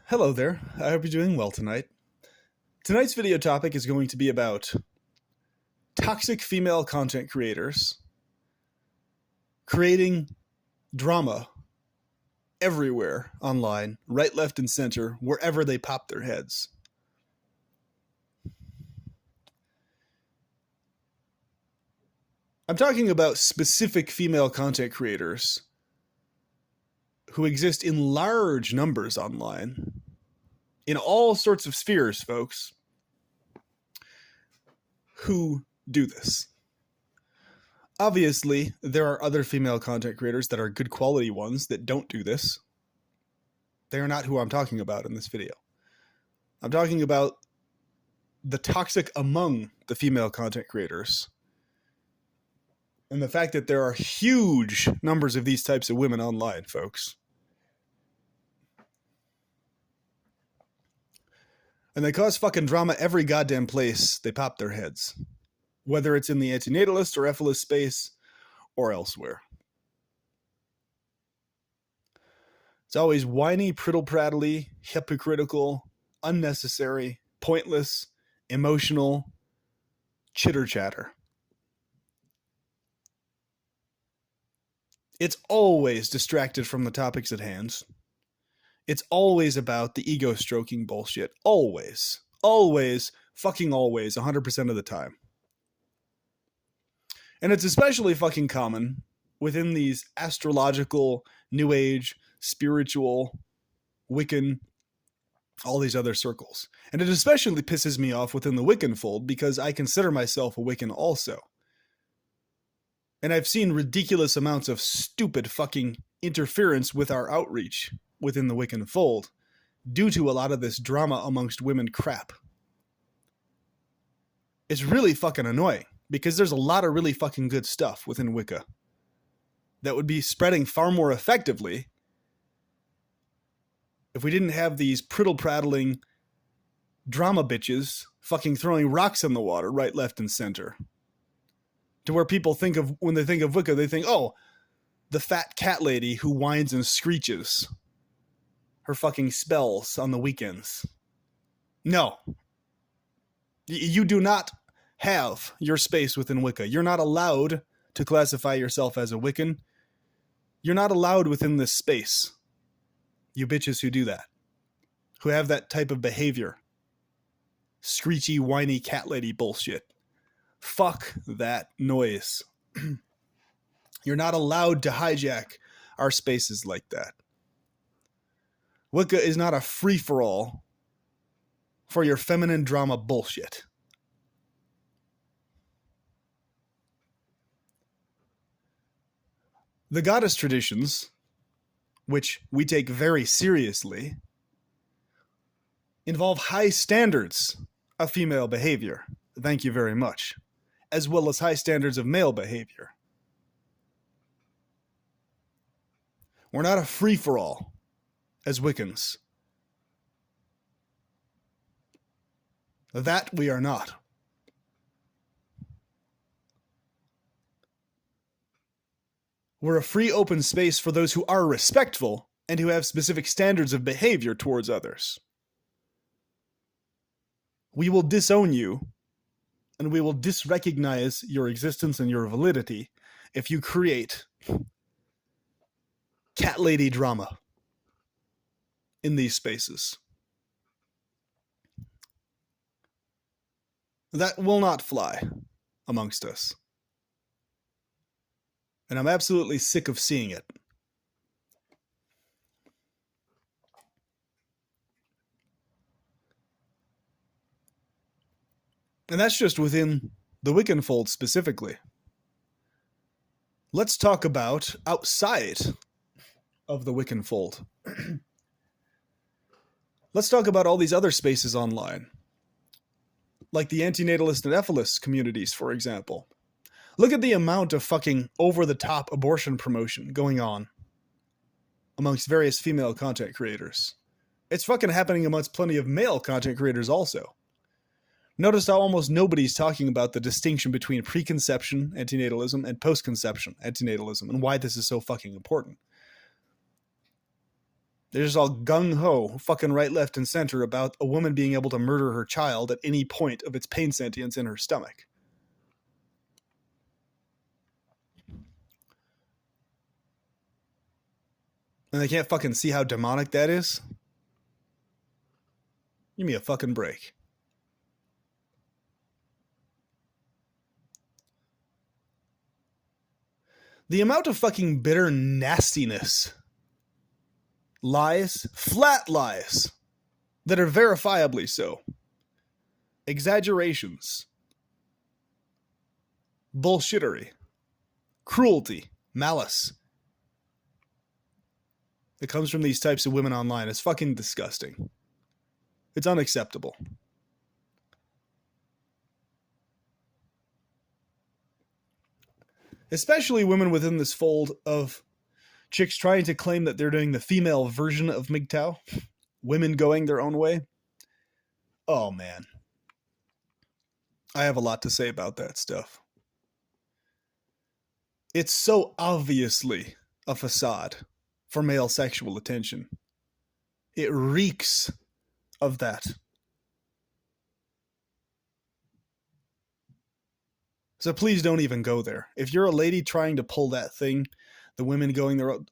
Hello there. I hope you're doing well tonight. Tonight's video topic is going to be about toxic female content creators creating drama everywhere online, right, left, and center, wherever they pop their heads. I'm talking about specific female content creators who exist in large numbers online, in all sorts of spheres, folks, who do this. Obviously, there are other female content creators that are good quality ones that don't do this. They are not who I'm talking about in this video. I'm talking about the toxic among the female content creators. And the fact that there are huge numbers of these types of women online, folks. And they cause fucking drama every goddamn place they pop their heads. Whether it's in the antinatalist or ephealist space or elsewhere. It's always whiny, prittle-prattly, hypocritical, unnecessary, pointless, emotional, chitter-chatter. It's always distracted from the topics at hand. It's always about the ego-stroking bullshit. Always. Always. Fucking always. 100% of the time. And it's especially fucking common within these astrological, new age, spiritual, Wiccan, all these other circles. And it especially pisses me off within the Wiccan fold because I consider myself a Wiccan also. And I've seen ridiculous amounts of stupid fucking interference with our outreach within the Wiccan fold due to a lot of this drama amongst women crap. It's really fucking annoying because there's a lot of really fucking good stuff within Wicca that would be spreading far more effectively if we didn't have these prittle-prattling drama bitches fucking throwing rocks in the water right, left, and center. To where people think of, when they think of Wicca, they think, oh, the fat cat lady who whines and screeches her fucking spells on the weekends. No. You do not have your space within Wicca. You're not allowed to classify yourself as a Wiccan. You're not allowed within this space. You bitches who do that. Who have that type of behavior. Screechy, whiny cat lady bullshit. Fuck that noise. You're not allowed to hijack our spaces like that. Wicca is not a free-for-all for your feminine drama bullshit. The goddess traditions, which we take very seriously, involve high standards of female behavior. Thank you very much. As well as high standards of male behavior. We're not a free-for-all as Wiccans. That we are not. We're a free, open space for those who are respectful and who have specific standards of behavior towards others. We will disown you and we will disrecognize your existence and your validity if you create cat lady drama in these spaces. That will not fly amongst us. And I'm absolutely sick of seeing it. And that's just within the Wiccan fold specifically. Let's talk about outside of the Wiccan fold. Let's talk about all these other spaces online. Like the antinatalist and ephealist communities, for example. Look at the amount of fucking over-the-top abortion promotion going on amongst various female content creators. It's fucking happening amongst plenty of male content creators also. Notice how almost nobody's talking about the distinction between preconception antinatalism and postconception antinatalism and why this is so fucking important. They're just all gung-ho, fucking right, left, and center about a woman being able to murder her child at any point of its pain sentience in her stomach. And they can't fucking see how demonic that is? Give me a fucking break. The amount of fucking bitter nastiness, lies, flat lies, that are verifiably so, exaggerations, bullshittery, cruelty, malice, that comes from these types of women online is fucking disgusting. It's unacceptable. Especially women within this fold of chicks trying to claim that they're doing the female version of MGTOW. Women going their own way. Oh, man. I have a lot to say about that stuff. It's so obviously a facade for male sexual attention. It reeks of that. So please don't even go there. If you're a lady trying to pull that thing, the women going their own,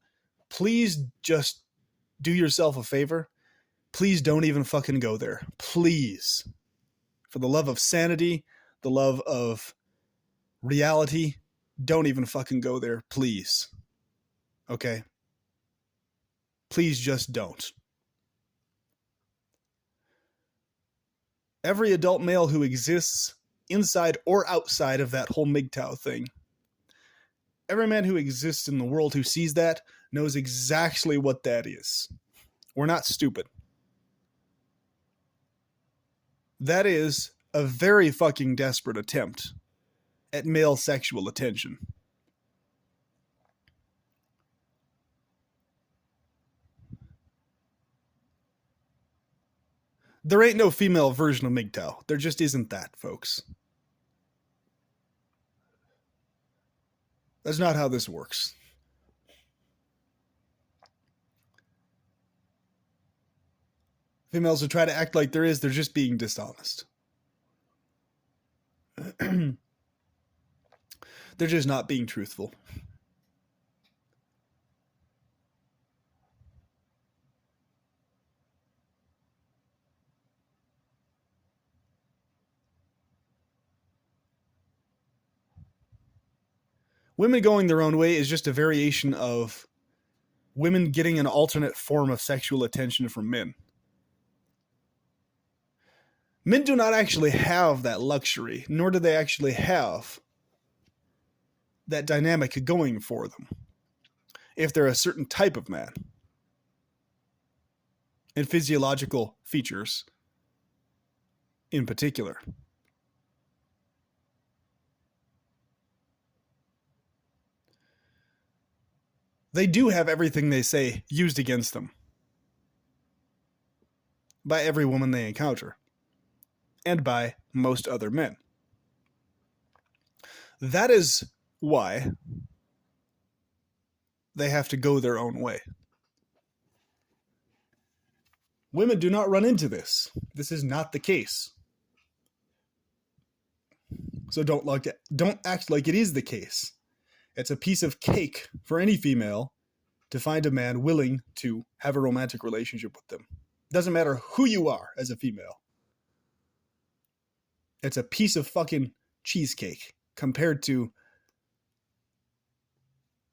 please just do yourself a favor. Please don't even fucking go there. Please. For the love of sanity, the love of reality, don't even fucking go there. Please. Okay? Please just don't. Every adult male who exists inside or outside of that whole MGTOW thing, every man who exists in the world who sees that knows exactly what that is. We're not stupid. That is a very fucking desperate attempt at male sexual attention. There ain't no female version of MGTOW. There just isn't that, folks. That's not how this works. Females who try to act like there is, they're just being dishonest. They're just not being truthful. Women going their own way is just a variation of women getting an alternate form of sexual attention from men. Men do not actually have that luxury, nor do they actually have that dynamic going for them if they're a certain type of man and physiological features in particular. They do have everything they say used against them by every woman they encounter and by most other men. That is why they have to go their own way. Women do not run into this. This is not the case. So don't act like it is the case. It's a piece of cake for any female to find a man willing to have a romantic relationship with them. Doesn't matter who you are as a female. It's a piece of fucking cheesecake compared to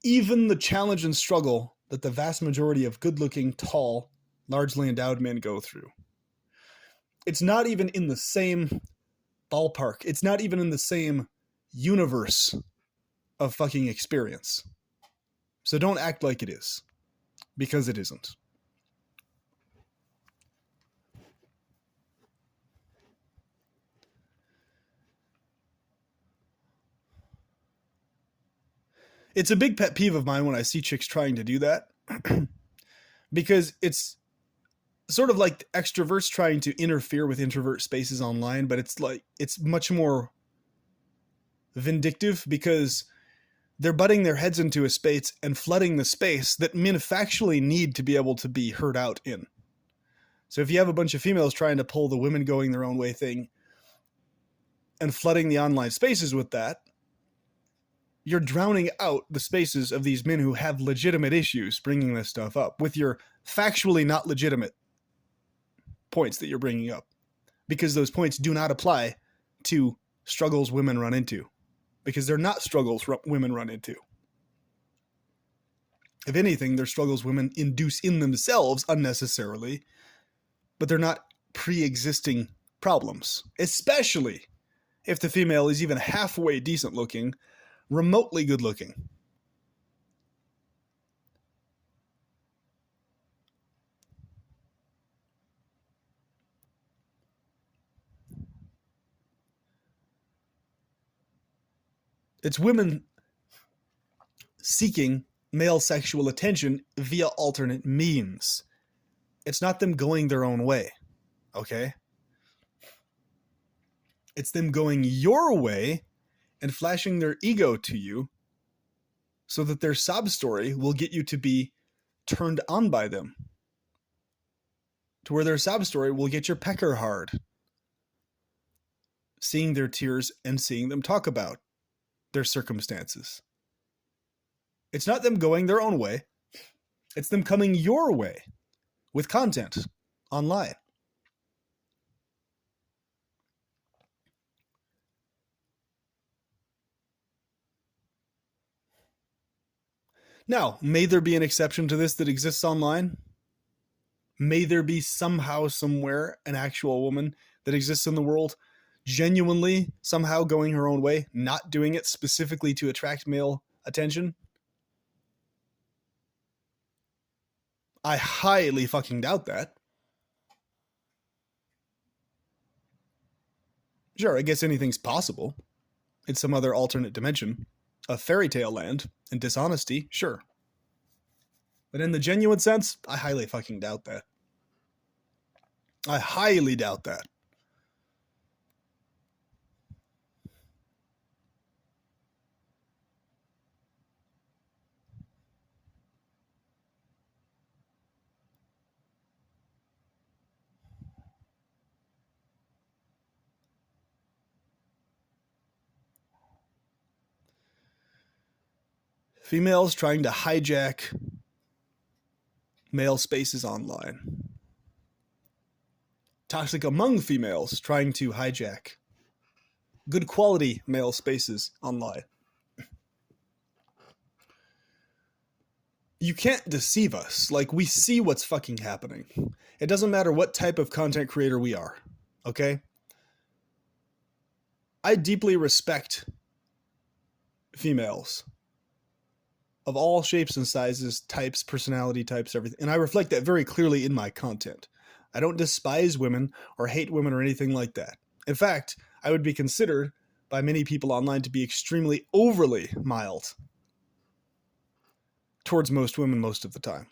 even the challenge and struggle that the vast majority of good-looking, tall, largely endowed men go through. It's not even in the same ballpark. It's not even in the same universe of fucking experience. So don't act like it is, because it isn't. It's a big pet peeve of mine when I see chicks trying to do that, because it's sort of like extroverts trying to interfere with introvert spaces online, but it's much more vindictive because they're butting their heads into a space and flooding the space that men factually need to be able to be heard out in. So if you have a bunch of females trying to pull the women going their own way thing and flooding the online spaces with that, you're drowning out the spaces of these men who have legitimate issues bringing this stuff up with your factually not legitimate points that you're bringing up, because those points do not apply to struggles women run into, because they're not struggles women run into. If anything, they're struggles women induce in themselves unnecessarily, but they're not pre-existing problems, especially if the female is even halfway decent looking, remotely good looking. It's women seeking male sexual attention via alternate means. It's not them going their own way, okay? It's them going your way and flashing their ego to you so that their sob story will get you to be turned on by them. To where their sob story will get your pecker hard. Seeing their tears and seeing them talk about their circumstances. It's not them going their own way. It's them coming your way with content online. Now, may there be an exception to this that exists online? May there be somehow, somewhere, an actual woman that exists in the world, genuinely, somehow going her own way, not doing it specifically to attract male attention? I highly fucking doubt that. Sure, I guess anything's possible. In some other alternate dimension. A fairy tale land and dishonesty, sure. But in the genuine sense, I highly fucking doubt that. I highly doubt that. Females trying to hijack male spaces online. Toxic among females trying to hijack good quality male spaces online. You can't deceive us. Like, we see what's fucking happening. It doesn't matter what type of content creator we are, okay? I deeply respect females of all shapes and sizes, types, personality types, everything. And I reflect that very clearly in my content. I don't despise women or hate women or anything like that. In fact, I would be considered by many people online to be extremely overly mild towards most women most of the time.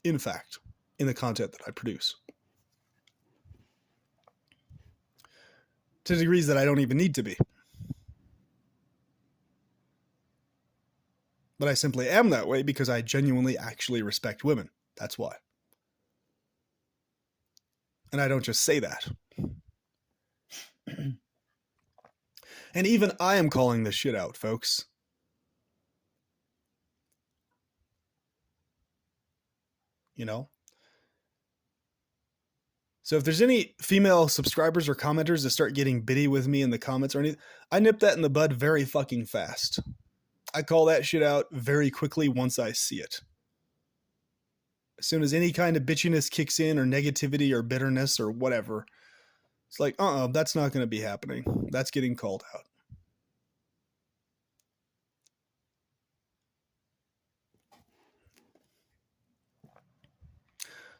In fact, in the content that I produce. To degrees that I don't even need to be. But I simply am that way because I genuinely actually respect women. That's why. And I don't just say that. And even I am calling this shit out, folks. You know? So if there's any female subscribers or commenters that start getting bitty with me in the comments or anything, I nip that in the bud very fucking fast. I call that shit out very quickly once I see it. As soon as any kind of bitchiness kicks in or negativity or bitterness or whatever, it's like, that's not going to be happening. That's getting called out.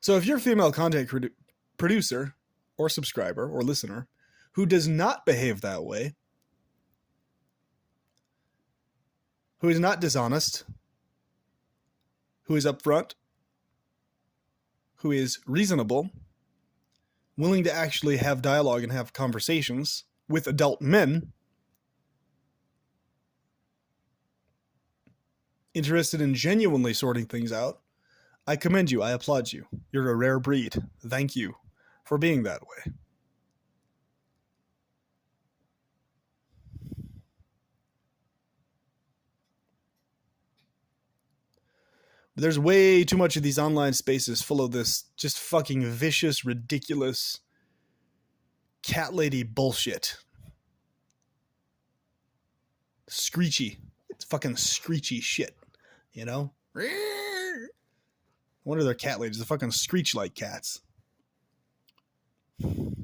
So if you're a female content producer or subscriber or listener who does not behave that way, who is not dishonest, who is upfront, who is reasonable, willing to actually have dialogue and have conversations with adult men, interested in genuinely sorting things out, I commend you. I applaud you. You're a rare breed. Thank you for being that way. But there's way too much of these online spaces full of this just fucking vicious, ridiculous cat lady bullshit. Screechy. It's fucking screechy shit, you know? What are their cat ladies? They're fucking screech like cats. You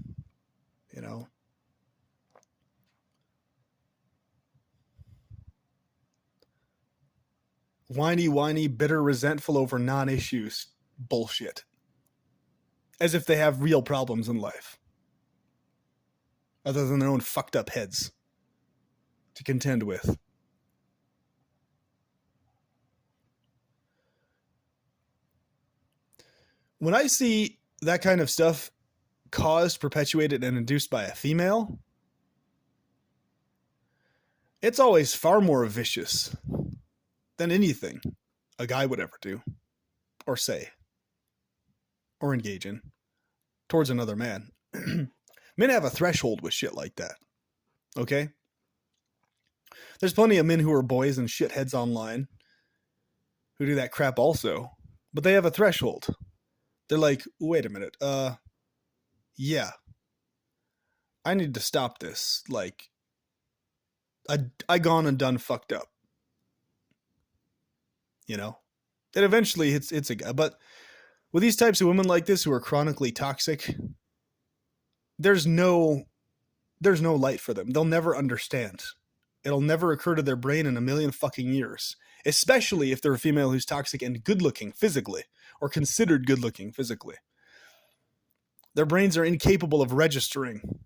know? Whiny, bitter, resentful over non-issues bullshit. As if they have real problems in life. Other than their own fucked up heads to contend with. When I see that kind of stuff caused, perpetuated, and induced by a female, it's always far more vicious than anything a guy would ever do, or say, or engage in towards another man. Men have a threshold with shit like that. Okay? There's plenty of men who are boys and shitheads online who do that crap also, but they have a threshold. They're like, wait a minute, yeah, I need to stop this. Like, I gone and done fucked up. You know? And eventually it's a guy. But with these types of women like this who are chronically toxic, there's no light for them. They'll never understand. It'll never occur to their brain in a million fucking years. Especially if they're a female who's toxic and good looking physically, or considered good looking physically. Their brains are incapable of registering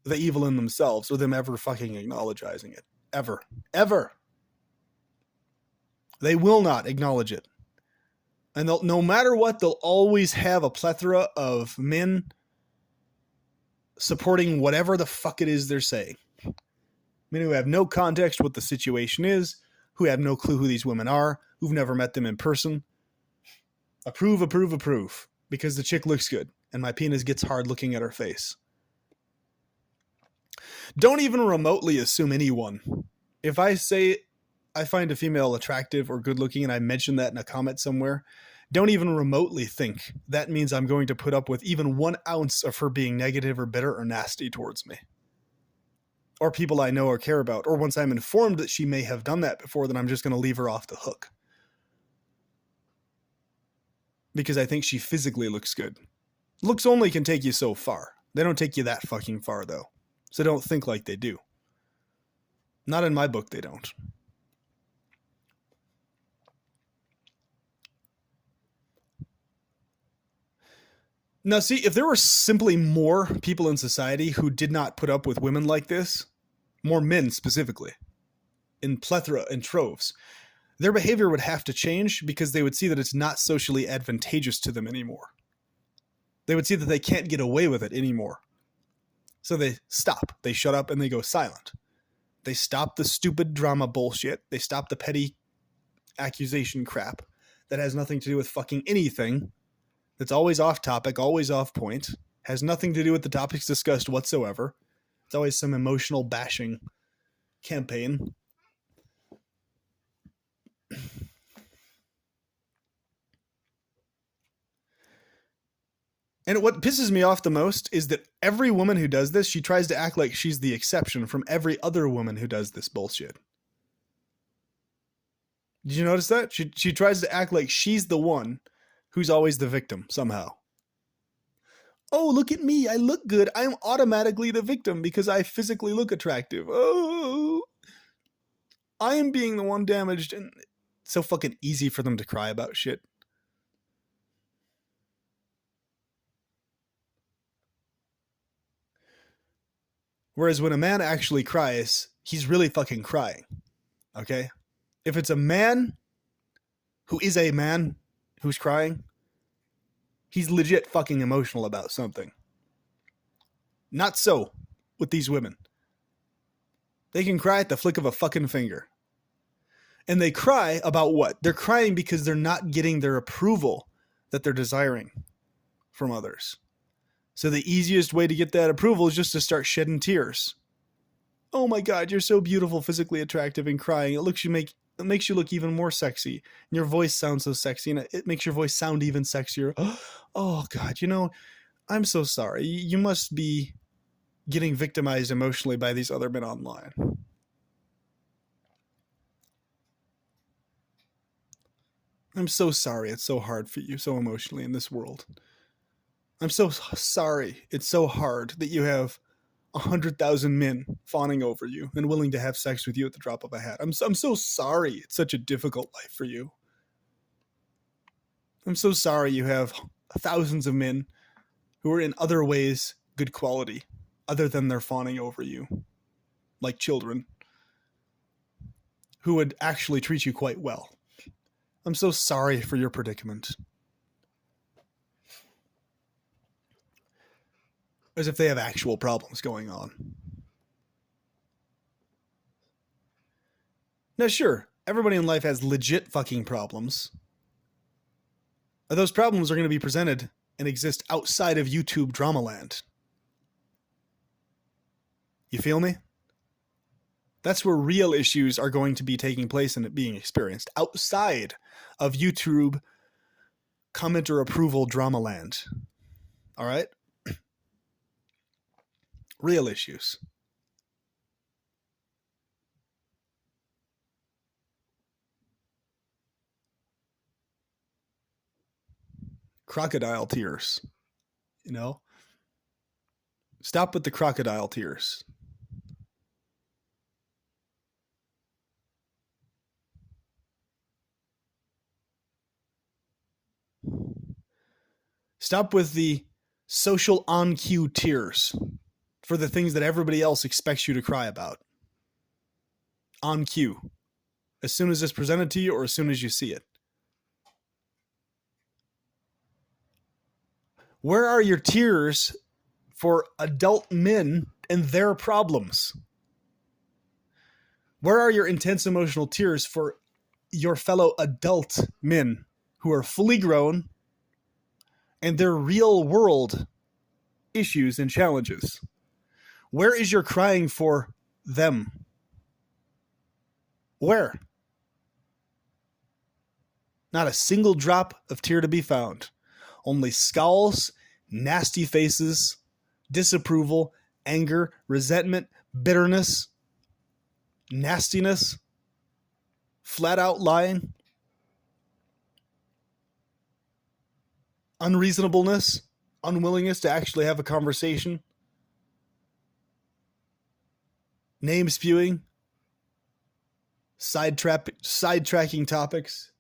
the evil in themselves or them ever fucking acknowledging it. Ever. Ever. They will not acknowledge it. And no matter what, they'll always have a plethora of men supporting whatever the fuck it is they're saying. Men who have no context what the situation is, who have no clue who these women are, who've never met them in person. Approve, because the chick looks good, and my penis gets hard looking at her face. Don't even remotely assume anyone. If I say I find a female attractive or good looking and I mention that in a comment somewhere, don't even remotely think that means I'm going to put up with even 1 ounce of her being negative or bitter or nasty towards me. Or people I know or care about. Or once I'm informed that she may have done that before, then I'm just going to leave her off the hook. Because I think she physically looks good. Looks only can take you so far. They don't take you that fucking far, though. So don't think like they do. Not in my book, they don't. Now, see, if there were simply more people in society who did not put up with women like this, more men specifically, in plethora and troves, their behavior would have to change because they would see that it's not socially advantageous to them anymore. They would see that they can't get away with it anymore. So they stop, they shut up, and they go silent. They stop the stupid drama bullshit. They stop the petty accusation crap that has nothing to do with fucking anything. That's always off topic, always off point, has nothing to do with the topics discussed whatsoever. It's always some emotional bashing campaign. And what pisses me off the most is that every woman who does this, she tries to act like she's the exception from every other woman who does this bullshit. Did you notice that? She tries to act like she's the one who's always the victim, somehow. Oh, look at me. I look good. I'm automatically the victim because I physically look attractive. Oh, I am being the one damaged. And it's so fucking easy for them to cry about shit. Whereas when a man actually cries, he's really fucking crying. Okay? If it's a man who is a man who's crying, he's legit fucking emotional about something. Not so with these women. They can cry at the flick of a fucking finger. And they cry about what? They're crying because they're not getting their approval that they're desiring from others. So the easiest way to get that approval is just to start shedding tears. Oh my God, you're so beautiful, physically attractive, and crying. It makes you look even more sexy. And your voice sounds so sexy, and it makes your voice sound even sexier. Oh God, I'm so sorry. You must be getting victimized emotionally by these other men online. I'm so sorry it's so hard for you so emotionally in this world. I'm so sorry it's so hard that you have 100,000 men fawning over you and willing to have sex with you at the drop of a hat. I'm so sorry it's such a difficult life for you. I'm so sorry you have thousands of men who are in other ways good quality other than their fawning over you, like children, who would actually treat you quite well. I'm so sorry for your predicament. As if they have actual problems going on. Now, sure, everybody in life has legit fucking problems. Those problems are going to be presented and exist outside of YouTube drama land. You feel me? That's where real issues are going to be taking place and being experienced, outside of YouTube comment or approval drama land. All right? Real issues. Crocodile tears. Stop with the crocodile tears. Stop with the social on-cue tears for the things that everybody else expects you to cry about. On cue. As soon as it's presented to you or as soon as you see it. Where are your tears for adult men and their problems? Where are your intense emotional tears for your fellow adult men who are fully grown and their real world issues and challenges? Where is your crying for them? Where? Not a single drop of tear to be found. Only scowls, nasty faces, disapproval, anger, resentment, bitterness, nastiness, flat out lying, unreasonableness, unwillingness to actually have a conversation, name spewing, sidetracking topics,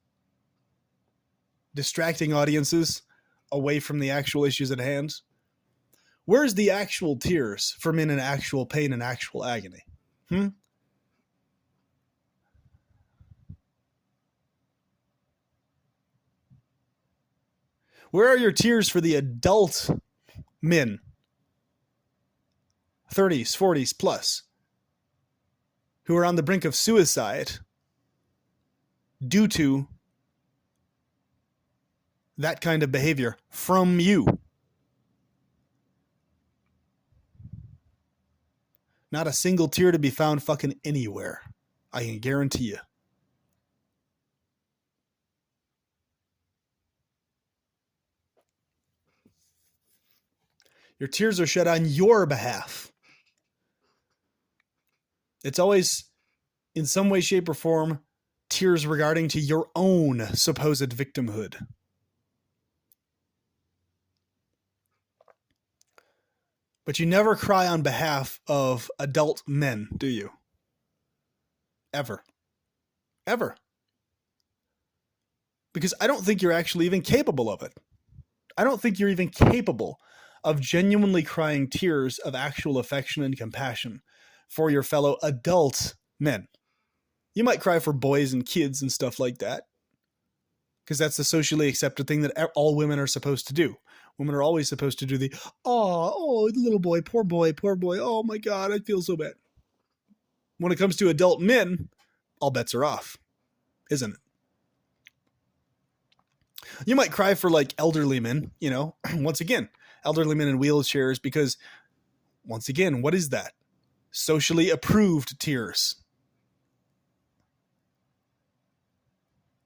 distracting audiences away from the actual issues at hand. Where's the actual tears for men in actual pain and actual agony? Where are your tears for the adult men, 30s, 40s plus, who are on the brink of suicide due to that kind of behavior from you? Not a single tear to be found fucking anywhere. I can guarantee you. Your tears are shed on your behalf. It's always, in some way, shape, or form, tears regarding to your own supposed victimhood. But you never cry on behalf of adult men, do you? Ever. Ever. Because I don't think you're actually even capable of it. I don't think you're even capable of genuinely crying tears of actual affection and compassion for your fellow adult men. You might cry for boys and kids and stuff like that, because that's the socially accepted thing that all women are supposed to do. Women are always supposed to do the, oh, little boy, poor boy, oh my God, I feel so bad. When it comes to adult men, all bets are off. isn't it? You might cry for like elderly men, you know, once again, elderly men in wheelchairs, because once again, what is that? Socially approved tears.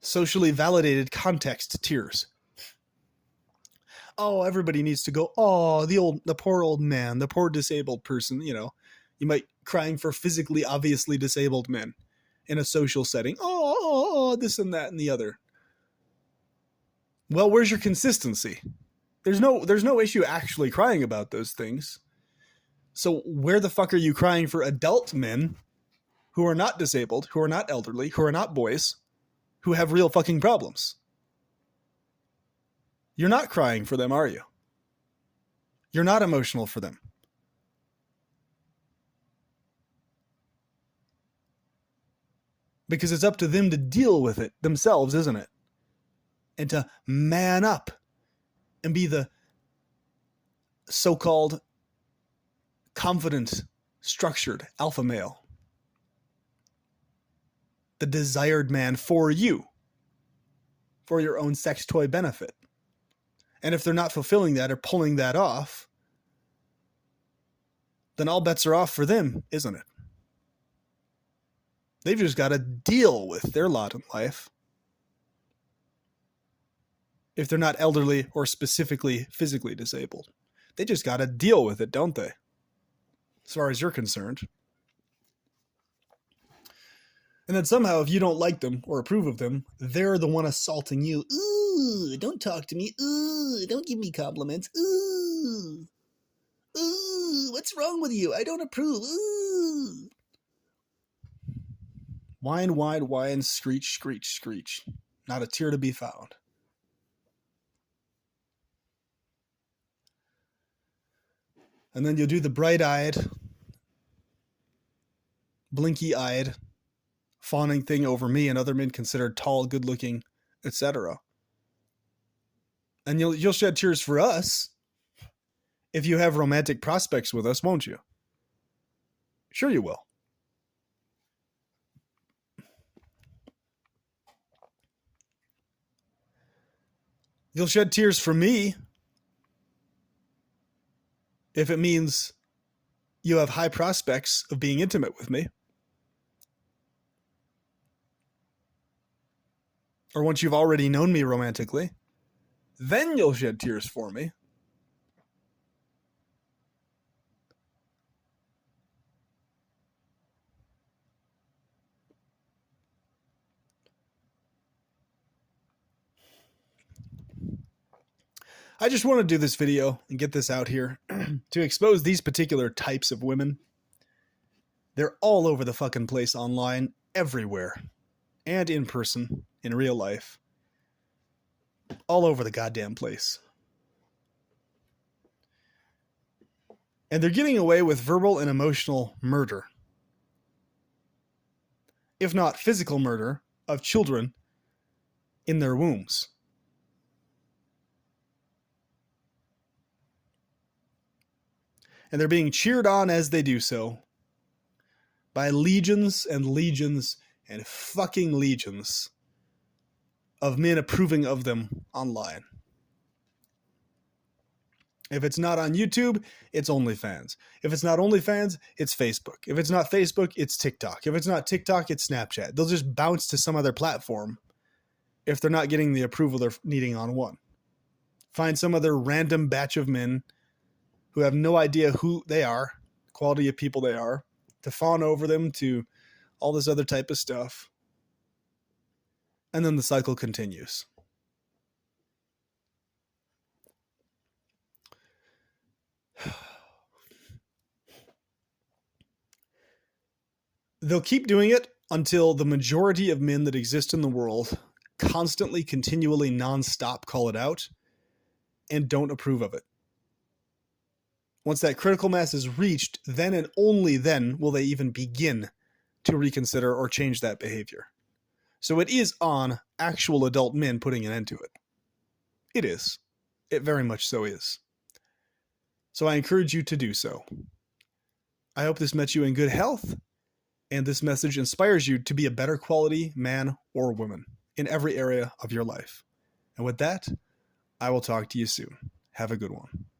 Socially validated context tears. Oh, everybody needs to go, oh, the poor old man, the poor disabled person, you know. You might crying for physically obviously disabled men in a social setting. Oh, this and that and the other. Well, where's your consistency? There's no issue actually crying about those things. So where the fuck are you crying for adult men who are not disabled, who are not elderly, who are not boys, who have real fucking problems? You're not crying for them, are you? You're not emotional for them. Because it's up to them to deal with it themselves, isn't it? And to man up and be the so-called confident, structured alpha male. The desired man for you. For your own sex toy benefit. And if they're not fulfilling that or pulling that off, then all bets are off for them, isn't it? They've just got to deal with their lot in life. If they're not elderly or specifically physically disabled. They just got to deal with it, don't they? As far as you're concerned. And then somehow, if you don't like them or approve of them, they're the one assaulting you. Ooh, don't talk to me. Ooh, don't give me compliments. Ooh, what's wrong with you? I don't approve. Ooh. Whine, whine, whine, screech, screech, screech. Not a tear to be found. And then you'll do the bright-eyed, blinky-eyed, fawning thing over me and other men considered tall, good-looking, etc. And you'll shed tears for us if you have romantic prospects with us, won't you? Sure you will. You'll shed tears for me if it means you have high prospects of being intimate with me. Or once you've already known me romantically, then you'll shed tears for me. I just want to do this video and get this out here to expose these particular types of women. They're all over the fucking place online, everywhere, and in person, in real life. All over the goddamn place. And they're getting away with verbal and emotional murder. If not physical murder of children in their wombs. And they're being cheered on as they do so by legions and legions and fucking legions of men approving of them online. If it's not on YouTube, it's OnlyFans. If it's not OnlyFans, it's Facebook. If it's not Facebook, it's TikTok. If it's not TikTok, it's Snapchat. They'll just bounce to some other platform if they're not getting the approval they're needing on one. Find some other random batch of men who have no idea who they are, quality of people they are, to fawn over them, to all this other type of stuff. And then the cycle continues. They'll keep doing it until the majority of men that exist in the world constantly, continually, nonstop call it out and don't approve of it. Once that critical mass is reached, then and only then will they even begin to reconsider or change that behavior. So it is on actual adult men putting an end to it. It is. It very much so is. So I encourage you to do so. I hope this met you in good health, and this message inspires you to be a better quality man or woman in every area of your life. And with that, I will talk to you soon. Have a good one.